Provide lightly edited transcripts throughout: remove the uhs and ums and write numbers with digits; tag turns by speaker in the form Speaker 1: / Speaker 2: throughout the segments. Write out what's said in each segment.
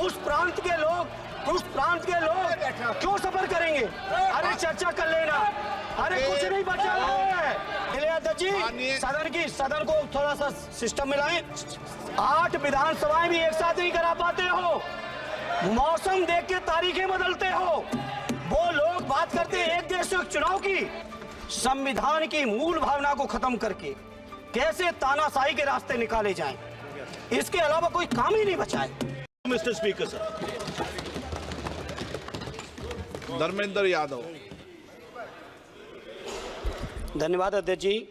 Speaker 1: उस प्रांत के लोग क्यों सफर करेंगे? अरे चर्चा कर लेना। अरे कुछ नहीं बचा है। अध्यक्ष जी, सदन को थोड़ा सा सिस्टम में लाएं। 8 विधानसभाएं भी एक साथ नहीं करा पाते हो, मौसम देख के तारीखें बदलते हो। वो लोग बात करते हैं एक देश एक चुनाव की। संविधान की मूल भावना को खत्म करके कैसे तानाशाही के रास्ते निकाले जाएं, इसके अलावा कोई काम ही नहीं बचा है।
Speaker 2: Mister speaker sir, Dharmendra Yadav.
Speaker 1: धन्यवाद अध्यक्ष जी।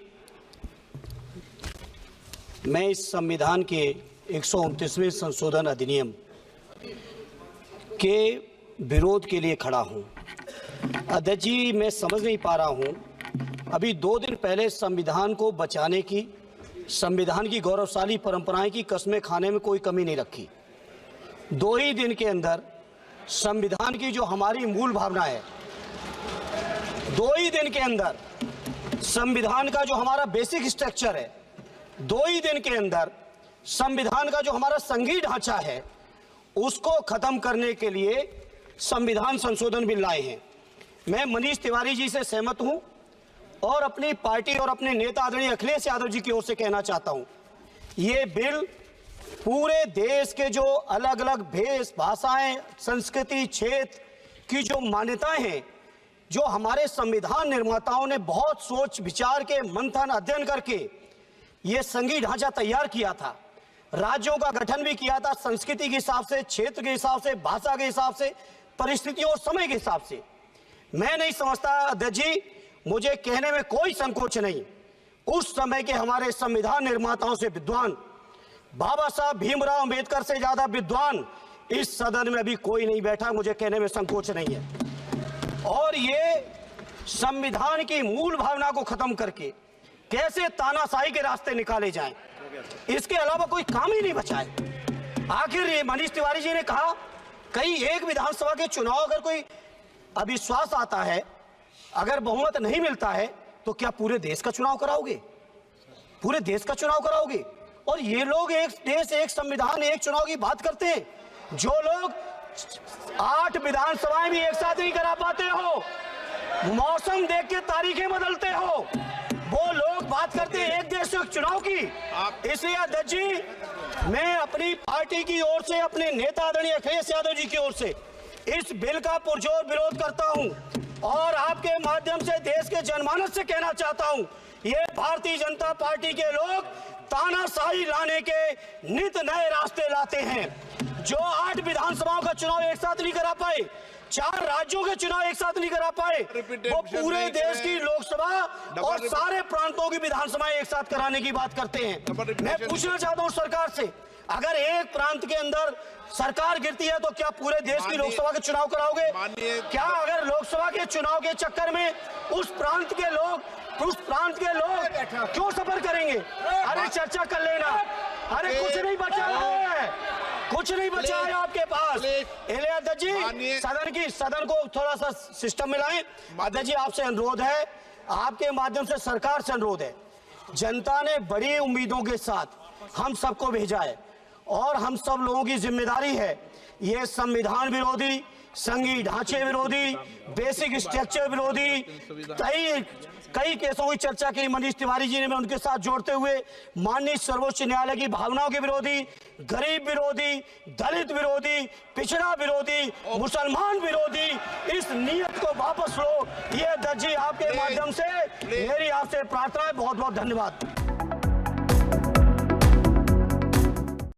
Speaker 1: मैं इस संविधान के 129वें संशोधन अधिनियम के विरोध के लिए खड़ा हूं। अध्यक्ष जी, मैं समझ नहीं पा रहा हूं, अभी 2 दिन पहले संविधान को बचाने की, संविधान की गौरवशाली परंपराएं की कस्में खाने में कोई कमी नहीं रखी। 2 ही दिन के अंदर संविधान की जो हमारी मूल भावना है, 2 ही दिन के अंदर संविधान का जो हमारा बेसिक स्ट्रक्चर है, 2 ही दिन के अंदर संविधान का जो हमारा संघीय ढांचा है, उसको खत्म करने के लिए संविधान संशोधन बिल लाए हैं। मैं मनीष तिवारी जी से सहमत हूं और अपनी पार्टी और अपने नेता आदरणीय अखिलेश यादव जी की ओर से कहना चाहता हूं, ये बिल पूरे देश के जो अलग अलग भेष, भाषाएं, संस्कृति, क्षेत्र की जो मान्यताएं हैं, जो हमारे संविधान निर्माताओं ने बहुत सोच विचार के मंथन अध्ययन करके ये संघीय ढांचा तैयार किया था, राज्यों का गठन भी किया था, संस्कृति के हिसाब से, क्षेत्र के हिसाब से, भाषा के हिसाब से, परिस्थितियों और समय के हिसाब से। मैं नहीं समझता अध्यक्ष जी, मुझे कहने में कोई संकोच नहीं, उस समय के हमारे संविधान निर्माताओं से विद्वान, बाबा साहब भीमराव अंबेडकर से ज्यादा विद्वान इस सदन में अभी कोई नहीं बैठा, मुझे कहने में संकोच नहीं है। और ये संविधान की मूल भावना को खत्म करके कैसे तानाशाही के रास्ते निकाले जाएं, इसके अलावा कोई काम ही नहीं बचा है। आखिर मनीष तिवारी जी ने कहा, कहीं एक विधानसभा के चुनाव अगर कोई अविश्वास आता है, अगर बहुमत नहीं मिलता है, तो क्या पूरे देश का चुनाव कराओगे? पूरे देश का चुनाव कराओगे? और ये लोग एक देश एक संविधान एक चुनाव की बात करते हैं। जो लोग 8 विधानसभाएं भी एक साथ नहीं करा पाते हो, मौसम देख के तारीखें बदलते हो, वो लोग बात करते हैं एक देश एक चुनाव की। इसलिए अध्यक्ष जी, मैं अपनी पार्टी की ओर से, अपने नेता आदरणीय अखिलेश यादव जी की ओर से इस बिल का पुरजोर विरोध करता हूं और आपके माध्यम से देश के जनमानस से कहना चाहता हूं, ये भारतीय जनता पार्टी के लोग तानाशाही लाने के नित नए रास्ते लाते हैं। जो 8 विधानसभाओं का चुनाव एक साथ नहीं करा पाए, 4 राज्यों के चुनाव एक साथ नहीं करा पाए, वो पूरे देश की लोकसभा और सारे प्रांतों की विधानसभाएं एक साथ कराने की बात करते हैं। मैं पूछना चाहता हूं सरकार से, अगर एक प्रांत के अंदर सरकार गिरती है तो क्या पूरे देश की लोकसभा के चुनाव कराओगे? क्या अगर लोकसभा के चुनाव के चक्कर में उस प्रांत के लोग क्यों सफर करेंगे? अरे चर्चा कर लेना। अरे कुछ नहीं बचा है, कुछ नहीं बचा है आपके पास। अध्यक्ष जी, सदन को थोड़ा सा सिस्टम में लाएं। अध्यक्ष जी, आपसे अनुरोध है, आपके माध्यम से सरकार से अनुरोध है, जनता ने बड़ी उम्मीदों के साथ हम सबको भेजा है और हम सब लोगों की जिम्मेदारी है, ये संविधान विरोधी, संघीय ढांचे विरोधी, बेसिक स्ट्रक्चर विरोधी कई केसों की चर्चा की मनीष तिवारी जी ने, मैं उनके साथ जोड़ते हुए माननीय सर्वोच्च न्यायालय की भावनाओं के विरोधी, गरीब विरोधी, दलित विरोधी, पिछड़ा विरोधी, मुसलमान विरोधी इस नीयत को वापस लो। ये अध्यक्ष जी, आपके माध्यम से मेरी आपसे प्रार्थना है। बहुत बहुत धन्यवाद।